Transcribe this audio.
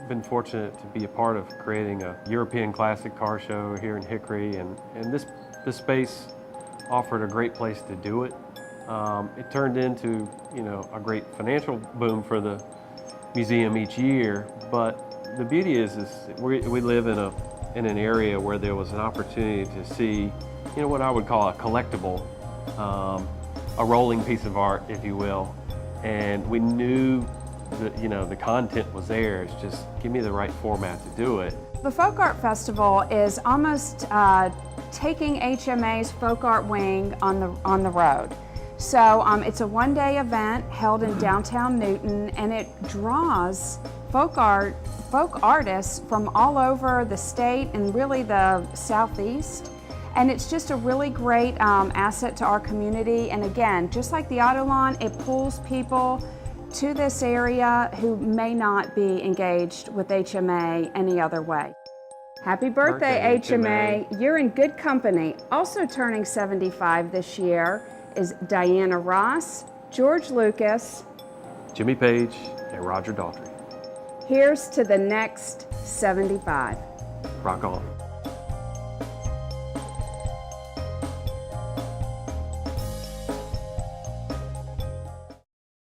Been fortunate to be a part of creating a European classic car show here in Hickory, and this space offered a great place to do it. It turned into, a great financial boom for the museum each year, but the beauty is we live in an area where there was an opportunity to see, what I would call a collectible, a rolling piece of art, if you will, and we knew that, the content was there. It's just give me the right format to do it. The Folk Art Festival is almost taking HMA's Folk Art Wing on the road. So it's a one-day event held in downtown Newton, and it draws folk artists from all over the state and really the southeast. And it's just a really great asset to our community. And again, just like the Auto Lawn, it pulls people to this area who may not be engaged with HMA any other way. Happy birthday, HMA. You're in good company. Also turning 75 this year is Diana Ross, George Lucas, Jimmy Page, and Roger Daltrey. Here's to the next 75. Rock on.